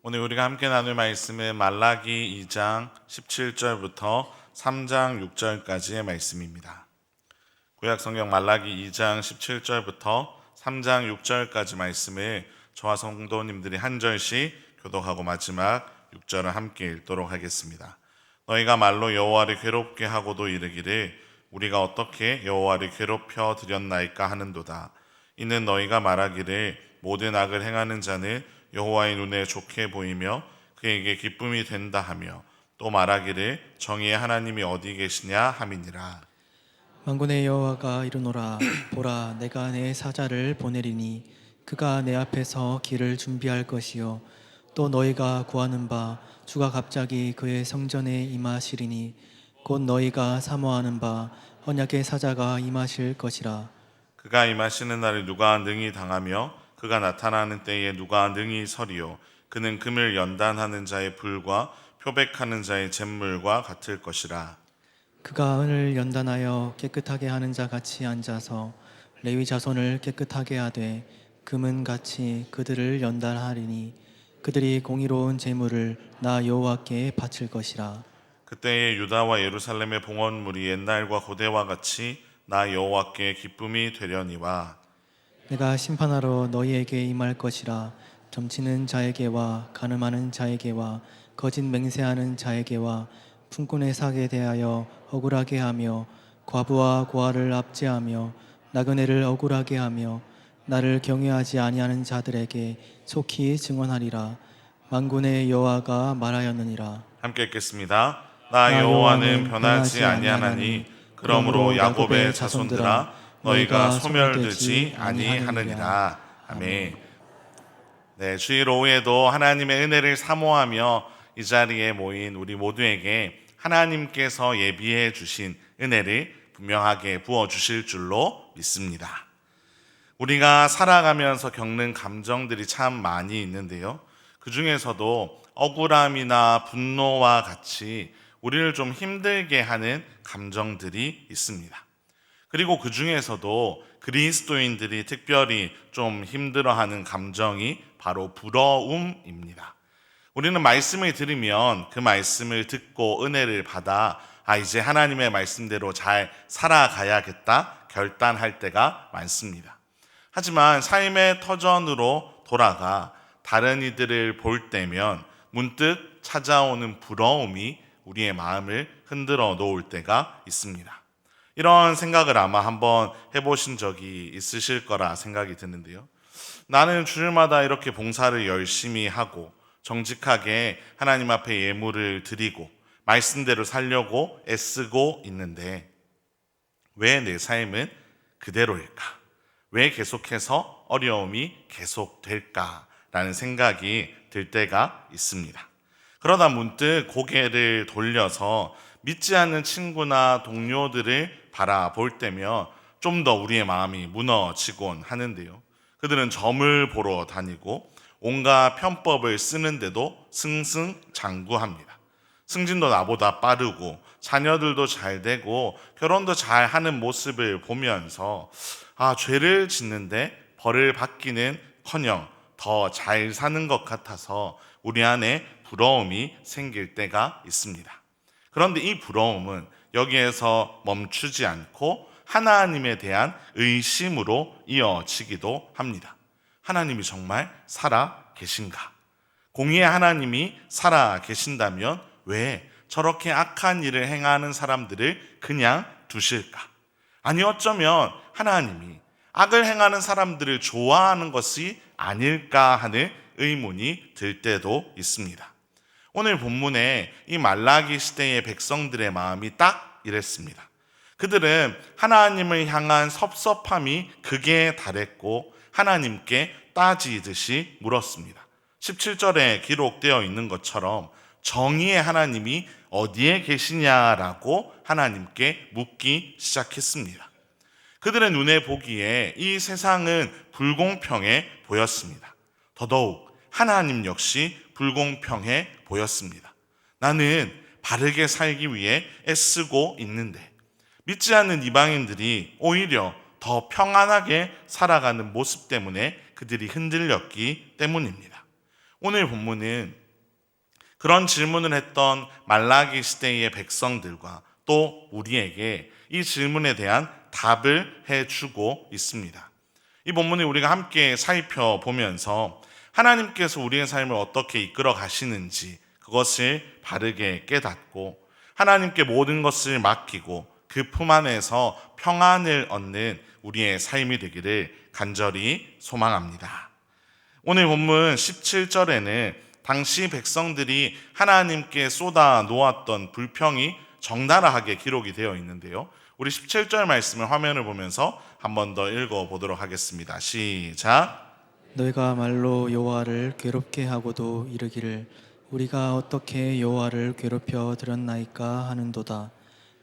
오늘 우리가 함께 나눌 말씀은 말라기 2장 17절부터 3장 6절까지의 말씀입니다. 구약 성경 말라기 2장 17절부터 3장 6절까지 말씀을 저와 성도님들이 한 절씩 교독하고 마지막 6절을 함께 읽도록 하겠습니다. 너희가 말로 여호와를 괴롭게 하고도 이르기를 우리가 어떻게 여호와를 괴롭혀 드렸나이까 하는도다. 이는 너희가 말하기를 모든 악을 행하는 자는 여호와의 눈에 좋게 보이며 그에게 기쁨이 된다 하며 또 말하기를 정의의 하나님이 어디 계시냐 함이니라. 만군의 여호와가 이르노라. 보라, 내가 내 사자를 보내리니 그가 내 앞에서 길을 준비할 것이요 또 너희가 구하는 바 주가 갑자기 그의 성전에 임하시리니 곧 너희가 사모하는 바 언약의 사자가 임하실 것이라. 그가 임하시는 날에 누가 능히 당하며 그가 나타나는 때에 누가 능히 서리요. 그는 금을 연단하는 자의 불과 표백하는 자의 잿물과 같을 것이라. 그가 은을 연단하여 깨끗하게 하는 자 같이 앉아서 레위 자손을 깨끗하게 하되 금은 같이 그들을 연단하리니 그들이 공의로운 제물을 나 여호와께 바칠 것이라. 그때에 유다와 예루살렘의 봉헌물이 옛날과 고대와 같이 나 여호와께 기쁨이 되려니와. 내가 심판하러 너희에게 임할 것이라. 점치는 자에게와 간음하는 자에게와 거짓 맹세하는 자에게와 품꾼의 사기에 대하여 억울하게 하며 과부와 고아를 압제하며 나그네를 억울하게 하며 나를 경외하지 아니하는 자들에게 속히 증언하리라. 만군의 여호와가 말하였느니라. 함께 읽겠습니다. 나 여호와는 변하지 아니하나니 그러므로 야곱의 자손들아 너희가 소멸되지 아니하느니라. 아멘. 네, 주일 오후에도 하나님의 은혜를 사모하며 이 자리에 모인 우리 모두에게 하나님께서 예비해 주신 은혜를 분명하게 부어 주실 줄로 믿습니다. 우리가 살아가면서 겪는 감정들이 참 많이 있는데요. 그 중에서도 억울함이나 분노와 같이 우리를 좀 힘들게 하는 감정들이 있습니다. 그리고 그 중에서도 그리스도인들이 특별히 좀 힘들어하는 감정이 바로 부러움입니다. 우리는 말씀을 들으면 그 말씀을 듣고 은혜를 받아 이제 하나님의 말씀대로 잘 살아가야겠다 결단할 때가 많습니다. 하지만 삶의 터전으로 돌아가 다른 이들을 볼 때면 문득 찾아오는 부러움이 우리의 마음을 흔들어 놓을 때가 있습니다. 이런 생각을 아마 한번 해보신 적이 있으실 거라 생각이 드는데요. 나는 주일마다 이렇게 봉사를 열심히 하고 정직하게 하나님 앞에 예물을 드리고 말씀대로 살려고 애쓰고 있는데 왜 내 삶은 그대로일까? 왜 계속해서 어려움이 계속될까라는 생각이 들 때가 있습니다. 그러다 문득 고개를 돌려서 믿지 않는 친구나 동료들을 바라볼 때면 좀 더 우리의 마음이 무너지곤 하는데요. 그들은 점을 보러 다니고 온갖 편법을 쓰는데도 승승장구합니다. 승진도 나보다 빠르고 자녀들도 잘 되고 결혼도 잘 하는 모습을 보면서 죄를 짓는데 벌을 받기는커녕 더 잘 사는 것 같아서 우리 안에 부러움이 생길 때가 있습니다. 그런데 이 부러움은 여기에서 멈추지 않고 하나님에 대한 의심으로 이어지기도 합니다. 하나님이 정말 살아 계신가? 공의의 하나님이 살아 계신다면 왜 저렇게 악한 일을 행하는 사람들을 그냥 두실까? 아니 어쩌면 하나님이 악을 행하는 사람들을 좋아하는 것이 아닐까 하는 의문이 들 때도 있습니다. 오늘 본문에 이 말라기 시대의 백성들의 마음이 딱 이랬습니다. 그들은 하나님을 향한 섭섭함이 극에 달했고 하나님께 따지듯이 물었습니다. 17절에 기록되어 있는 것처럼 정의의 하나님이 어디에 계시냐라고 하나님께 묻기 시작했습니다. 그들의 눈에 보기에 이 세상은 불공평해 보였습니다. 더더욱 하나님 역시 불공평해 보였습니다. 나는 바르게 살기 위해 애쓰고 있는데 믿지 않는 이방인들이 오히려 더 평안하게 살아가는 모습 때문에 그들이 흔들렸기 때문입니다. 오늘 본문은 그런 질문을 했던 말라기 시대의 백성들과 또 우리에게 이 질문에 대한 답을 해주고 있습니다. 이 본문을 우리가 함께 살펴보면서 하나님께서 우리의 삶을 어떻게 이끌어 가시는지 그것을 바르게 깨닫고 하나님께 모든 것을 맡기고 그 품 안에서 평안을 얻는 우리의 삶이 되기를 간절히 소망합니다. 오늘 본문 17절에는 당시 백성들이 하나님께 쏟아 놓았던 불평이 적나라하게 기록이 되어 있는데요. 우리 17절 말씀을 화면을 보면서 한 번 더 읽어보도록 하겠습니다. 시작. 너희가 말로 여호와를 괴롭게 하고도 이르기를 우리가 어떻게 여호와를 괴롭혀 드렸나이까 하는도다.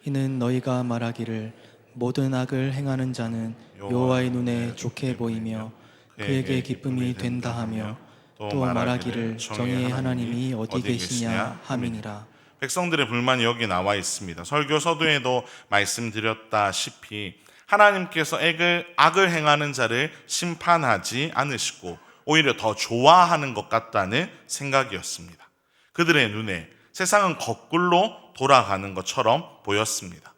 이는 너희가 말하기를 모든 악을 행하는 자는 여호와의 눈에 좋게 보이며 그에게 기쁨이 된다 하며 또 말하기를 정의의 하나님이 어디 계시냐 함이니라. 백성들의 불만이 여기 나와 있습니다. 설교 서두에도 말씀드렸다시피 하나님께서 악을 행하는 자를 심판하지 않으시고 오히려 더 좋아하는 것 같다는 생각이었습니다. 그들의 눈에 세상은 거꾸로 돌아가는 것처럼 보였습니다.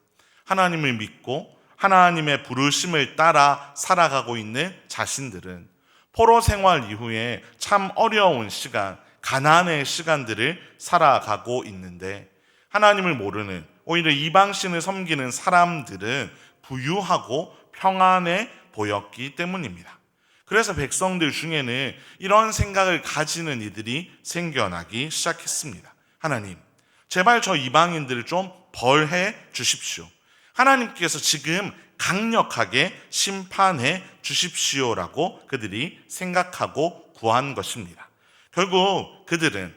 하나님을 믿고 하나님의 부르심을 따라 살아가고 있는 자신들은 포로 생활 이후에 참 어려운 시간, 가난의 시간들을 살아가고 있는데 하나님을 모르는 오히려 이방신을 섬기는 사람들은 부유하고 평안해 보였기 때문입니다. 그래서 백성들 중에는 이런 생각을 가지는 이들이 생겨나기 시작했습니다. 하나님, 제발 저 이방인들을 좀 벌해 주십시오. 하나님께서 지금 강력하게 심판해 주십시오라고 그들이 생각하고 구한 것입니다. 결국 그들은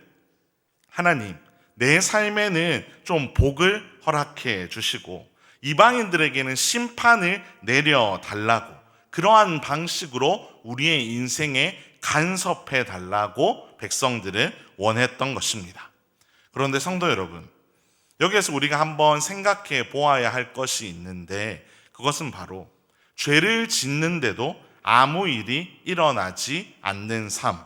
하나님, 내 삶에는 좀 복을 허락해 주시고 이방인들에게는 심판을 내려 달라고 그러한 방식으로 우리의 인생에 간섭해 달라고 백성들은 원했던 것입니다. 그런데 성도 여러분, 여기에서 우리가 한번 생각해 보아야 할 것이 있는데 그것은 바로 죄를 짓는데도 아무 일이 일어나지 않는 삶,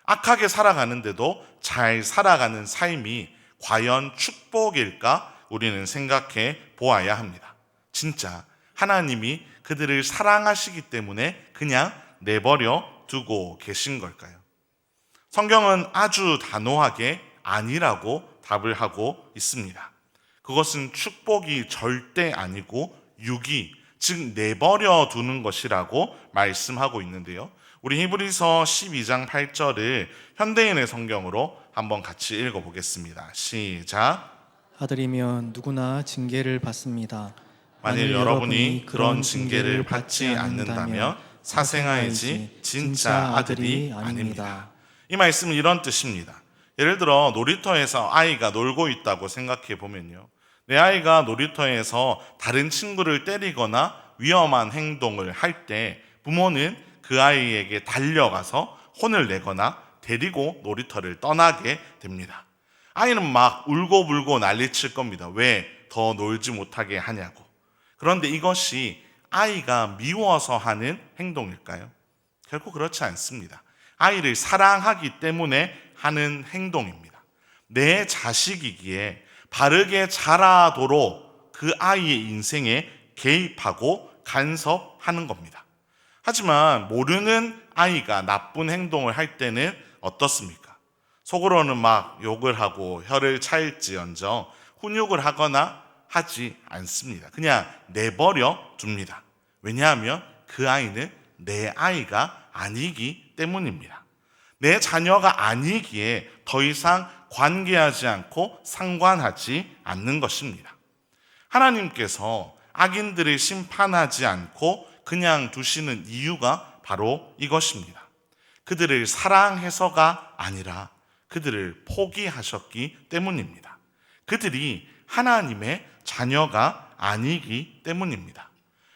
악하게 살아가는데도 잘 살아가는 삶이 과연 축복일까 우리는 생각해 보아야 합니다. 진짜 하나님이 그들을 사랑하시기 때문에 그냥 내버려 두고 계신 걸까요? 성경은 아주 단호하게 아니라고 답을 하고 있습니다. 그것은 축복이 절대 아니고 유기, 즉 내버려 두는 것이라고 말씀하고 있는데요. 우리 히브리서 12장 8절을 현대인의 성경으로 한번 같이 읽어보겠습니다. 시작. 아들이면 누구나 징계를 받습니다. 만일 여러분이 그런 징계를 받지 않는다면 사생아이지 진짜 아들이 아닙니다. 이 말씀은 이런 뜻입니다. 예를 들어 놀이터에서 아이가 놀고 있다고 생각해 보면요, 내 아이가 놀이터에서 다른 친구를 때리거나 위험한 행동을 할 때 부모는 그 아이에게 달려가서 혼을 내거나 데리고 놀이터를 떠나게 됩니다. 아이는 막 울고불고 난리칠 겁니다. 왜 더 놀지 못하게 하냐고. 그런데 이것이 아이가 미워서 하는 행동일까요? 결코 그렇지 않습니다. 아이를 사랑하기 때문에 하는 행동입니다. 내 자식이기에 바르게 자라도록 그 아이의 인생에 개입하고 간섭하는 겁니다. 하지만 모르는 아이가 나쁜 행동을 할 때는 어떻습니까? 속으로는 막 욕을 하고 혀를 차일지언정 훈육을 하거나 하지 않습니다. 그냥 내버려 둡니다. 왜냐하면 그 아이는 내 아이가 아니기 때문입니다. 내 자녀가 아니기에 더 이상 관계하지 않고 상관하지 않는 것입니다. 하나님께서 악인들을 심판하지 않고 그냥 두시는 이유가 바로 이것입니다. 그들을 사랑해서가 아니라 그들을 포기하셨기 때문입니다. 그들이 하나님의 자녀가 아니기 때문입니다.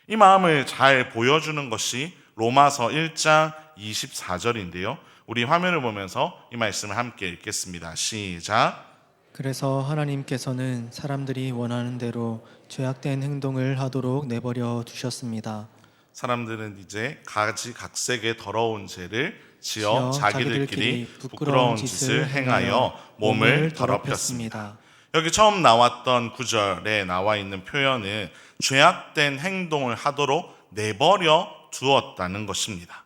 이 마음을 잘 보여주는 것이 로마서 1장 24절인데요. 우리 화면을 보면서 이 말씀을 함께 읽겠습니다. 시작. 그래서 하나님께서는 사람들이 원하는 대로 죄악된 행동을 하도록 내버려 두셨습니다. 사람들은 이제 각색의 더러운 죄를 지어 자기들끼리 부끄러운 짓을 행하여 몸을 더럽혔습니다. 여기 처음 나왔던 구절에 나와 있는 표현은 죄악된 행동을 하도록 내버려 두었다는 것입니다.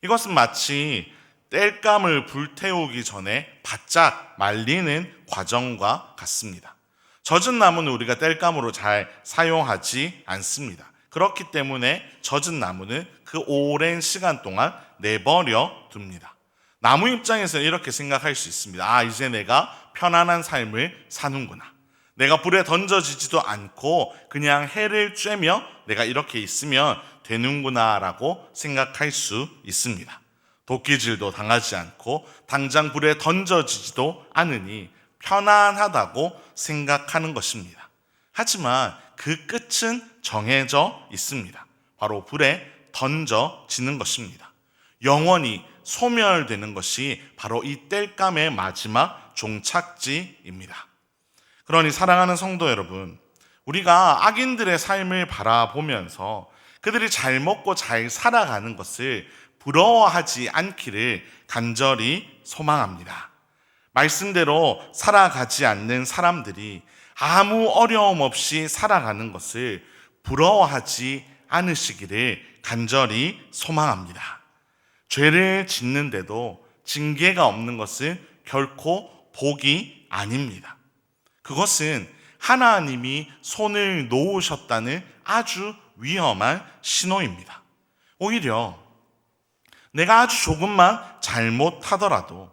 이것은 마치 땔감을 불태우기 전에 바짝 말리는 과정과 같습니다. 젖은 나무는 우리가 땔감으로 잘 사용하지 않습니다. 그렇기 때문에 젖은 나무는 그 오랜 시간 동안 내버려 둡니다. 나무 입장에서는 이렇게 생각할 수 있습니다. 이제 내가 편안한 삶을 사는구나. 내가 불에 던져지지도 않고 그냥 해를 쬐며 내가 이렇게 있으면 되는구나 라고 생각할 수 있습니다. 도끼질도 당하지 않고 당장 불에 던져지지도 않으니 편안하다고 생각하는 것입니다. 하지만 그 끝은 정해져 있습니다. 바로 불에 던져지는 것입니다. 영원히 소멸되는 것이 바로 이 땔감의 마지막 종착지입니다. 그러니 사랑하는 성도 여러분, 우리가 악인들의 삶을 바라보면서 그들이 잘 먹고 잘 살아가는 것을 부러워하지 않기를 간절히 소망합니다. 말씀대로 살아가지 않는 사람들이 아무 어려움 없이 살아가는 것을 부러워하지 않으시기를 간절히 소망합니다. 죄를 짓는데도 징계가 없는 것은 결코 복이 아닙니다. 그것은 하나님이 손을 놓으셨다는 아주 위험한 신호입니다. 오히려 내가 아주 조금만 잘못하더라도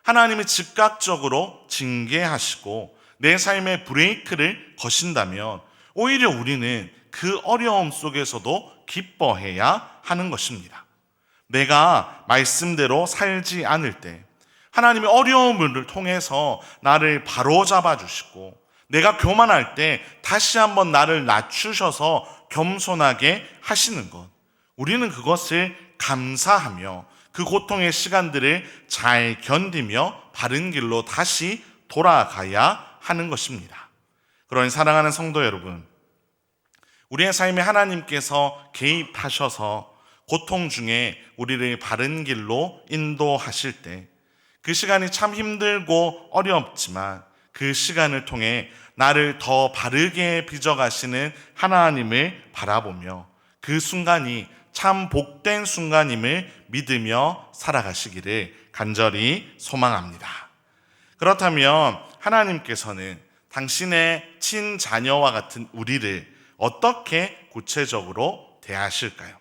하나님이 즉각적으로 징계하시고 내 삶에 브레이크를 거신다면 오히려 우리는 그 어려움 속에서도 기뻐해야 하는 것입니다. 내가 말씀대로 살지 않을 때 하나님이 어려움을 통해서 나를 바로잡아 주시고 내가 교만할 때 다시 한번 나를 낮추셔서 겸손하게 하시는 것, 우리는 그것을 감사하며 그 고통의 시간들을 잘 견디며 바른 길로 다시 돌아가야 하는 것입니다. 그러니 사랑하는 성도 여러분, 우리의 삶에 하나님께서 개입하셔서 고통 중에 우리를 바른 길로 인도하실 때 그 시간이 참 힘들고 어렵지만 그 시간을 통해 나를 더 바르게 빚어가시는 하나님을 바라보며 그 순간이 참 복된 순간임을 믿으며 살아가시기를 간절히 소망합니다. 그렇다면 하나님께서는 당신의 친자녀와 같은 우리를 어떻게 구체적으로 대하실까요?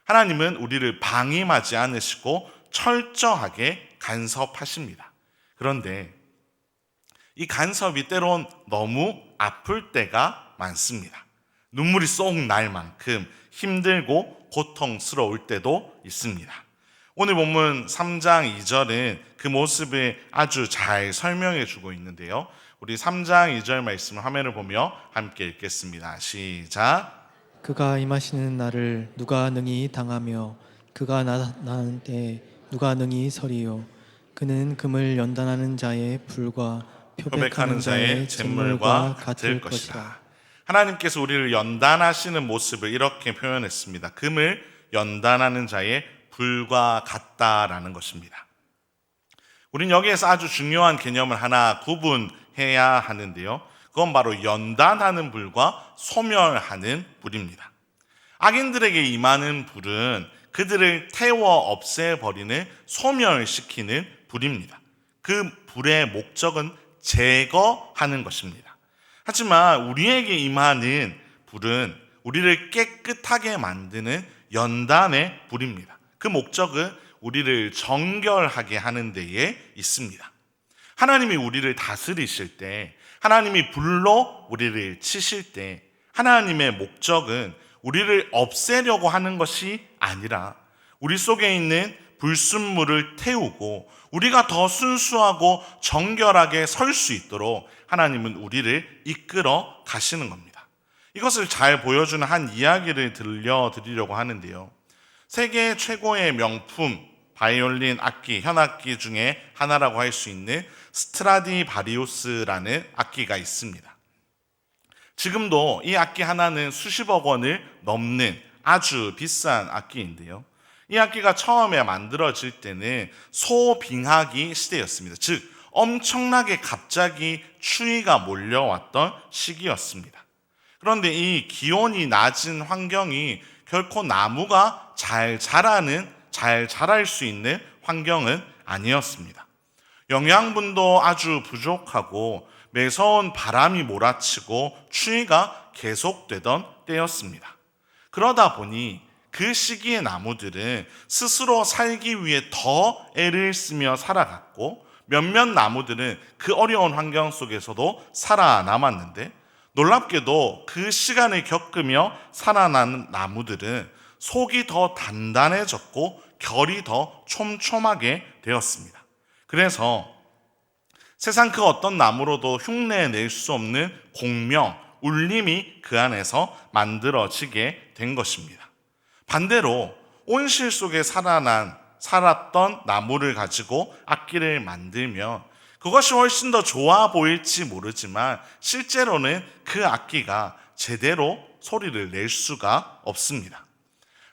하나님은 우리를 방임하지 않으시고 철저하게 간섭하십니다. 그런데 이 간섭이 때론 너무 아플 때가 많습니다. 눈물이 쏙 날 만큼 힘들고 고통스러울 때도 있습니다. 오늘 본문 3장 2절은 그 모습을 아주 잘 설명해 주고 있는데요. 우리 3장 2절 말씀을 화면을 보며 함께 읽겠습니다. 시작. 그가 임하시는 날을 누가 능히 당하며 그가 나타나는 때 누가 능히 서리요. 그는 금을 연단하는 자의 불과 표백하는 자의 잿물과 같을 것이라. 하나님께서 우리를 연단하시는 모습을 이렇게 표현했습니다. 금을 연단하는 자의 불과 같다라는 것입니다. 우린 여기에서 아주 중요한 개념을 하나 구분해야 하는데요. 그건 바로 연단하는 불과 소멸하는 불입니다. 악인들에게 임하는 불은 그들을 태워 없애버리는 소멸시키는 불입니다. 그 불의 목적은 제거하는 것입니다. 하지만 우리에게 임하는 불은 우리를 깨끗하게 만드는 연단의 불입니다. 그 목적은 우리를 정결하게 하는 데에 있습니다. 하나님이 우리를 다스리실 때, 하나님이 불로 우리를 치실 때 하나님의 목적은 우리를 없애려고 하는 것이 아니라 우리 속에 있는 불순물을 태우고 우리가 더 순수하고 정결하게 설 수 있도록 하나님은 우리를 이끌어 가시는 겁니다. 이것을 잘 보여주는 한 이야기를 들려드리려고 하는데요. 세계 최고의 명품 바이올린 악기, 현악기 중에 하나라고 할 수 있는 스트라디바리우스라는 악기가 있습니다. 지금도 이 악기 하나는 수십억 원을 넘는 아주 비싼 악기인데요. 이 악기가 처음에 만들어질 때는 소빙하기 시대였습니다. 즉 엄청나게 갑자기 추위가 몰려왔던 시기였습니다. 그런데 이 기온이 낮은 환경이 결코 나무가 잘 자랄 수 있는 환경은 아니었습니다. 영양분도 아주 부족하고 매서운 바람이 몰아치고 추위가 계속되던 때였습니다. 그러다 보니 그 시기의 나무들은 스스로 살기 위해 더 애를 쓰며 살아갔고, 몇몇 나무들은 그 어려운 환경 속에서도 살아남았는데, 놀랍게도 그 시간을 겪으며 살아난 나무들은 속이 더 단단해졌고 결이 더 촘촘하게 되었습니다. 그래서 세상 그 어떤 나무로도 흉내낼 수 없는 공명, 울림이 그 안에서 만들어지게 된 것입니다. 반대로 온실 속에 살았던 나무를 가지고 악기를 만들면 그것이 훨씬 더 좋아 보일지 모르지만 실제로는 그 악기가 제대로 소리를 낼 수가 없습니다.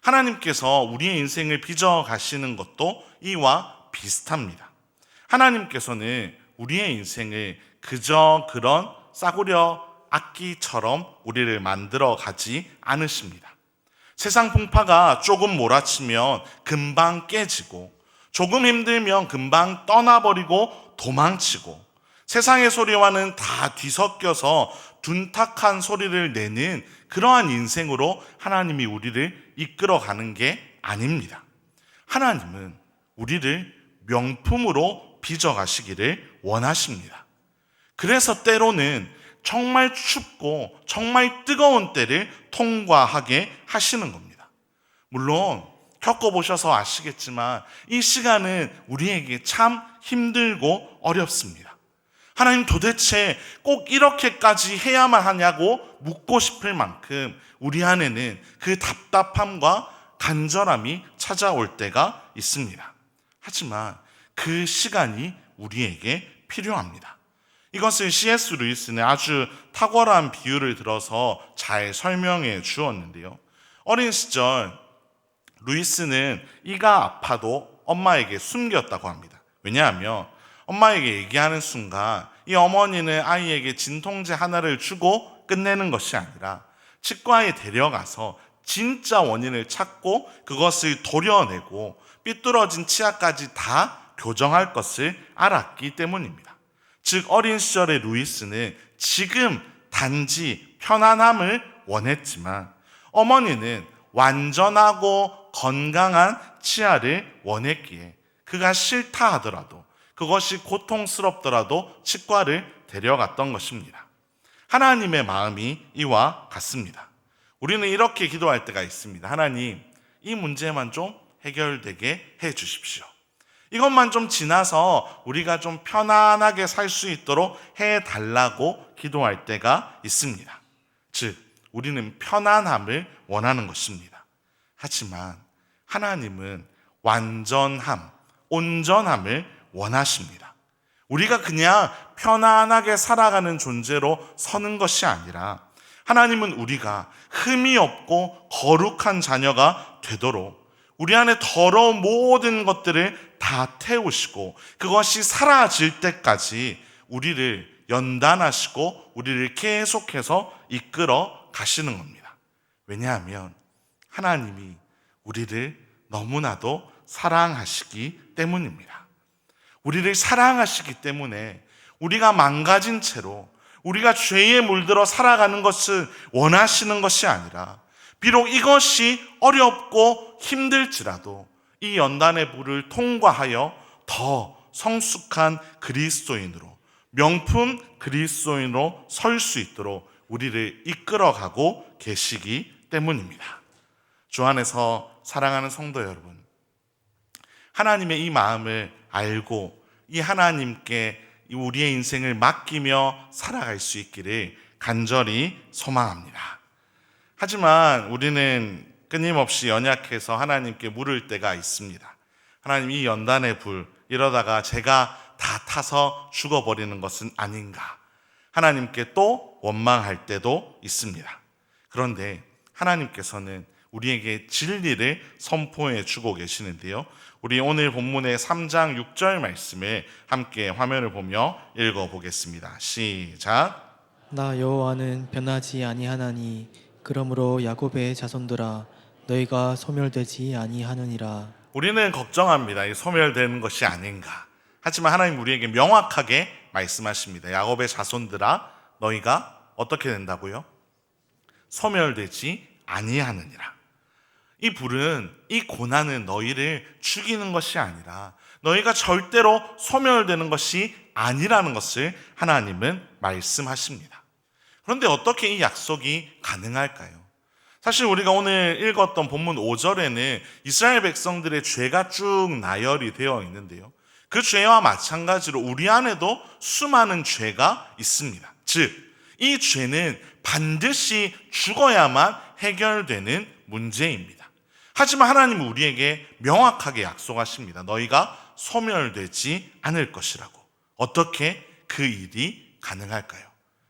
하나님께서 우리의 인생을 빚어 가시는 것도 이와 비슷합니다. 하나님께서는 우리의 인생을 그저 그런 싸구려 악기처럼 우리를 만들어 가지 않으십니다. 세상 풍파가 조금 몰아치면 금방 깨지고, 조금 힘들면 금방 떠나버리고 도망치고, 세상의 소리와는 다 뒤섞여서 둔탁한 소리를 내는 그러한 인생으로 하나님이 우리를 이끌어가는 게 아닙니다. 하나님은 우리를 명품으로 빚어가시기를 원하십니다. 그래서 때로는 정말 춥고 정말 뜨거운 때를 통과하게 하시는 겁니다. 물론 겪어보셔서 아시겠지만 이 시간은 우리에게 참 힘들고 어렵습니다. 하나님, 도대체 꼭 이렇게까지 해야만 하냐고 묻고 싶을 만큼 우리 안에는 그 답답함과 간절함이 찾아올 때가 있습니다. 하지만 그 시간이 우리에게 필요합니다. 이것을 C.S. 루이스는 아주 탁월한 비유를 들어서 잘 설명해 주었는데요. 어린 시절 루이스는 이가 아파도 엄마에게 숨겼다고 합니다. 왜냐하면 엄마에게 얘기하는 순간 이 어머니는 아이에게 진통제 하나를 주고 끝내는 것이 아니라 치과에 데려가서 진짜 원인을 찾고 그것을 도려내고 삐뚤어진 치아까지 다 교정할 것을 알았기 때문입니다. 즉 어린 시절의 루이스는 지금 단지 편안함을 원했지만 어머니는 완전하고 건강한 치아를 원했기에 그가 싫다 하더라도, 그것이 고통스럽더라도 치과를 데려갔던 것입니다. 하나님의 마음이 이와 같습니다. 우리는 이렇게 기도할 때가 있습니다. 하나님, 이 문제만 좀 해결되게 해 주십시오. 이것만 좀 지나서 우리가 좀 편안하게 살 수 있도록 해달라고 기도할 때가 있습니다. 즉, 우리는 편안함을 원하는 것입니다. 하지만 하나님은 완전함, 온전함을 원하십니다. 우리가 그냥 편안하게 살아가는 존재로 서는 것이 아니라 하나님은 우리가 흠이 없고 거룩한 자녀가 되도록 우리 안에 더러운 모든 것들을 다 태우시고 그것이 사라질 때까지 우리를 연단하시고 우리를 계속해서 이끌어 가시는 겁니다. 왜냐하면 하나님이 우리를 너무나도 사랑하시기 때문입니다. 우리를 사랑하시기 때문에 우리가 망가진 채로 우리가 죄에 물들어 살아가는 것을 원하시는 것이 아니라, 비록 이것이 어렵고 힘들지라도 이 연단의 불을 통과하여 더 성숙한 그리스도인으로, 명품 그리스도인으로 설 수 있도록 우리를 이끌어가고 계시기 때문입니다. 주 안에서 사랑하는 성도 여러분, 하나님의 이 마음을 알고 이 하나님께 우리의 인생을 맡기며 살아갈 수 있기를 간절히 소망합니다. 하지만 우리는 끊임없이 연약해서 하나님께 물을 때가 있습니다. 하나님, 이 연단의 불, 이러다가 제가 다 타서 죽어버리는 것은 아닌가? 하나님께 또 원망할 때도 있습니다. 그런데 하나님께서는 우리에게 진리를 선포해 주고 계시는데요. 우리 오늘 본문의 3장 6절 말씀을 함께 화면을 보며 읽어보겠습니다. 시작. 나 여호와는 변하지 아니하나니 그러므로 야곱의 자손들아 너희가 소멸되지 아니하느니라. 우리는 걱정합니다. 이 소멸되는 것이 아닌가. 하지만 하나님 우리에게 명확하게 말씀하십니다. 야곱의 자손들아 너희가 어떻게 된다고요? 소멸되지 아니하느니라. 이 불은, 이 고난은 너희를 죽이는 것이 아니라 너희가 절대로 소멸되는 것이 아니라는 것을 하나님은 말씀하십니다. 그런데 어떻게 이 약속이 가능할까요? 사실 우리가 오늘 읽었던 본문 5절에는 이스라엘 백성들의 죄가 쭉 나열이 되어 있는데요. 그 죄와 마찬가지로 우리 안에도 수많은 죄가 있습니다. 즉, 이 죄는 반드시 죽어야만 해결되는 문제입니다. 하지만 하나님은 우리에게 명확하게 약속하십니다. 너희가 소멸되지 않을 것이라고. 어떻게 그 일이 가능할까요?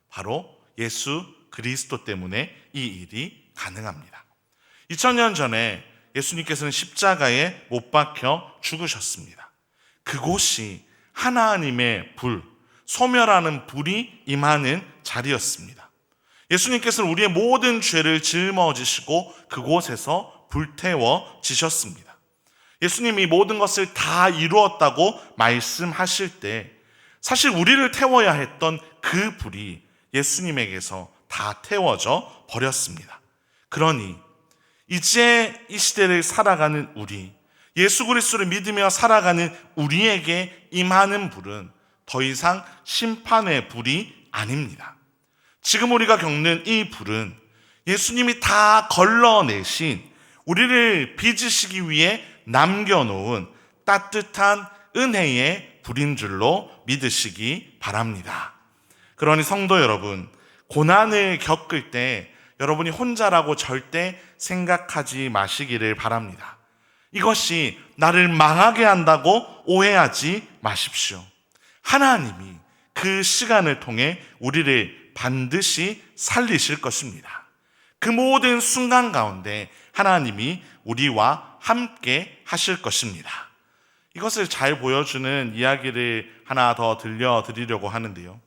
바로 예수 그리스도 때문에 이 일이 가능합니다. 2000년 전에 예수님께서는 십자가에 못 박혀 죽으셨습니다. 그곳이 하나님의 불, 소멸하는 불이 임하는 자리였습니다. 예수님께서는 우리의 모든 죄를 짊어지시고 그곳에서 불태워지셨습니다. 예수님이 모든 것을 다 이루었다고 말씀하실 때 사실 우리를 태워야 했던 그 불이 예수님에게서 다 태워져 버렸습니다. 그러니 이제 이 시대를 살아가는 우리, 예수 그리스도를 믿으며 살아가는 우리에게 임하는 불은 더 이상 심판의 불이 아닙니다. 지금 우리가 겪는 이 불은 예수님이 다 걸러내신 우리를 빚으시기 위해 남겨놓은 따뜻한 은혜의 불인 줄로 믿으시기 바랍니다. 그러니 성도 여러분, 고난을 겪을 때 여러분이 혼자라고 절대 생각하지 마시기를 바랍니다. 이것이 나를 망하게 한다고 오해하지 마십시오. 하나님이 그 시간을 통해 우리를 반드시 살리실 것입니다. 그 모든 순간 가운데 하나님이 우리와 함께 하실 것입니다. 이것을 잘 보여주는 이야기를 하나 더 들려드리려고 하는데요.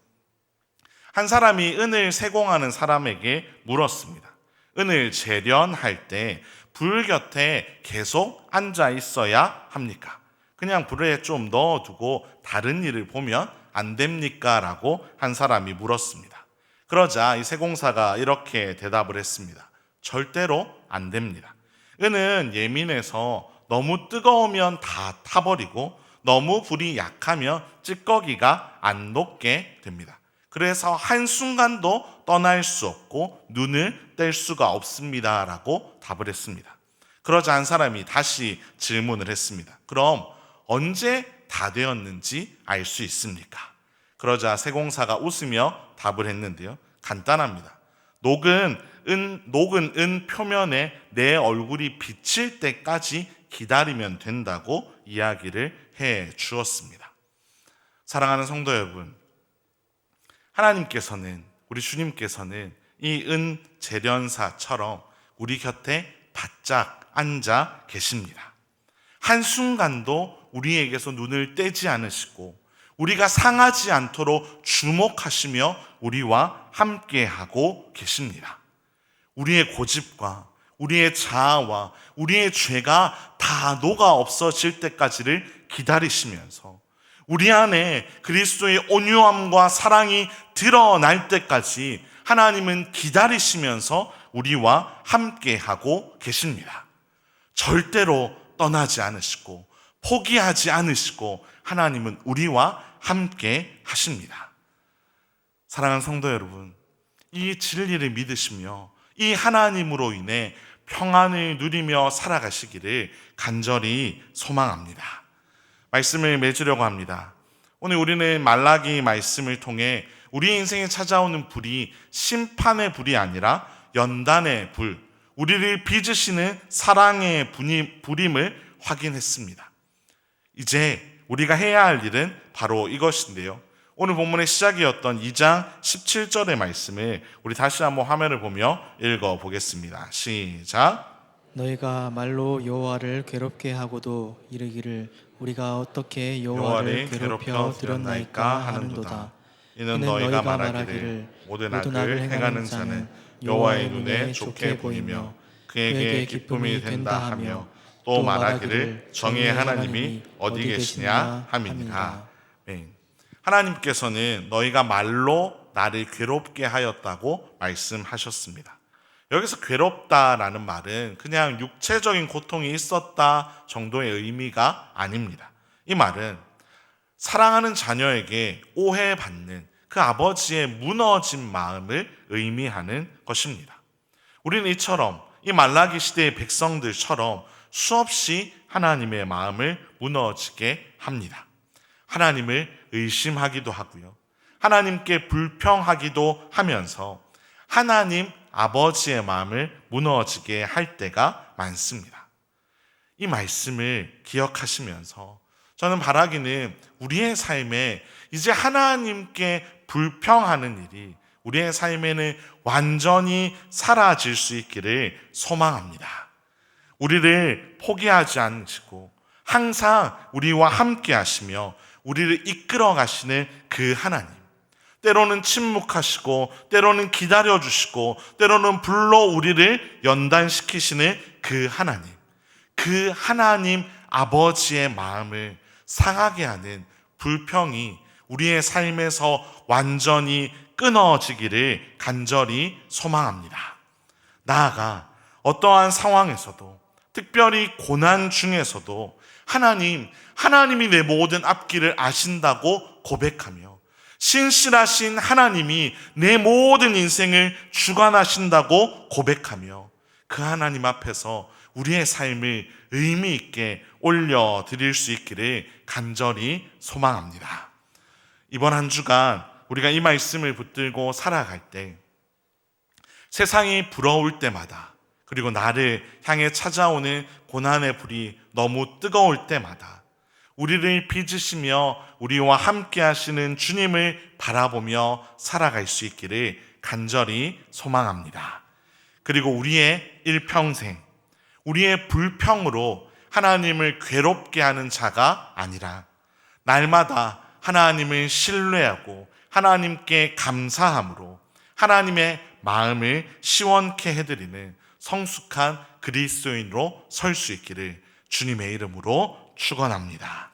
한 사람이 은을 세공하는 사람에게 물었습니다. 은을 재련할 때 불 곁에 계속 앉아 있어야 합니까? 그냥 불에 좀 넣어두고 다른 일을 보면 안 됩니까? 라고 한 사람이 물었습니다. 그러자 이 세공사가 이렇게 대답을 했습니다. 절대로 안 됩니다. 은은 예민해서 너무 뜨거우면 다 타버리고 너무 불이 약하면 찌꺼기가 안 녹게 됩니다. 그래서 한순간도 떠날 수 없고 눈을 뗄 수가 없습니다. 라고 답을 했습니다. 그러자 한 사람이 다시 질문을 했습니다. 그럼 언제 다 되었는지 알 수 있습니까? 그러자 세공사가 웃으며 답을 했는데요. 간단합니다. 녹은 은 표면에 내 얼굴이 비칠 때까지 기다리면 된다고 이야기를 해 주었습니다. 사랑하는 성도 여러분, 하나님께서는, 우리 주님께서는 이 은 재련사처럼 우리 곁에 바짝 앉아 계십니다. 한순간도 우리에게서 눈을 떼지 않으시고 우리가 상하지 않도록 주목하시며 우리와 함께하고 계십니다. 우리의 고집과 우리의 자아와 우리의 죄가 다 녹아 없어질 때까지를 기다리시면서 우리 안에 그리스도의 온유함과 사랑이 드러날 때까지 하나님은 기다리시면서 우리와 함께하고 계십니다. 절대로 떠나지 않으시고 포기하지 않으시고 하나님은 우리와 함께 하십니다. 사랑하는 성도 여러분, 이 진리를 믿으시며 이 하나님으로 인해 평안을 누리며 살아가시기를 간절히 소망합니다. 말씀을 맺으려고 합니다. 오늘 우리는 말라기 말씀을 통해 우리 인생에 찾아오는 불이 심판의 불이 아니라 연단의 불, 우리를 빚으시는 사랑의 불임을 확인했습니다. 이제 우리가 해야 할 일은 바로 이것인데요. 오늘 본문의 시작이었던 2장 17절의 말씀을 우리 다시 한번 화면을 보며 읽어보겠습니다. 시작. 너희가 말로 여호와를 괴롭게 하고도 이르기를 우리가 어떻게 여호와를 괴롭혀 들었나이까 하는도다. 이는 너희가 말하기를 모든 악을 행하는 자는 여호와의 눈에 좋게 보이며 그에게 기쁨이 된다 하며 또 말하기를 정의의 하나님이 어디 계시냐 함이니라. 하나님께서는 너희가 말로 나를 괴롭게 하였다고 말씀하셨습니다. 여기서 괴롭다라는 말은 그냥 육체적인 고통이 있었다 정도의 의미가 아닙니다. 이 말은 사랑하는 자녀에게 오해받는 그 아버지의 무너진 마음을 의미하는 것입니다. 우리는 이처럼 이 말라기 시대의 백성들처럼 수없이 하나님의 마음을 무너지게 합니다. 하나님을 의심하기도 하고요. 하나님께 불평하기도 하면서 하나님 아버지의 마음을 무너지게 할 때가 많습니다. 이 말씀을 기억하시면서 저는 바라기는 우리의 삶에 이제 하나님께 불평하는 일이 우리의 삶에는 완전히 사라질 수 있기를 소망합니다. 우리를 포기하지 않으시고 항상 우리와 함께 하시며 우리를 이끌어 가시는 그 하나님, 때로는 침묵하시고 때로는 기다려주시고 때로는 불러 우리를 연단시키시는 그 하나님 아버지의 마음을 상하게 하는 불평이 우리의 삶에서 완전히 끊어지기를 간절히 소망합니다. 나아가 어떠한 상황에서도 특별히 고난 중에서도 하나님이 내 모든 앞길을 아신다고 고백하며 신실하신 하나님이 내 모든 인생을 주관하신다고 고백하며 그 하나님 앞에서 우리의 삶을 의미 있게 올려드릴 수 있기를 간절히 소망합니다. 이번 한 주간 우리가 이 말씀을 붙들고 살아갈 때 세상이 부러울 때마다 그리고 나를 향해 찾아오는 고난의 불이 너무 뜨거울 때마다 우리를 빚으시며 우리와 함께 하시는 주님을 바라보며 살아갈 수 있기를 간절히 소망합니다. 그리고 우리의 일평생, 우리의 불평으로 하나님을 괴롭게 하는 자가 아니라 날마다 하나님을 신뢰하고 하나님께 감사함으로 하나님의 마음을 시원케 해드리는 성숙한 그리스도인으로 설 수 있기를 주님의 이름으로 축원합니다.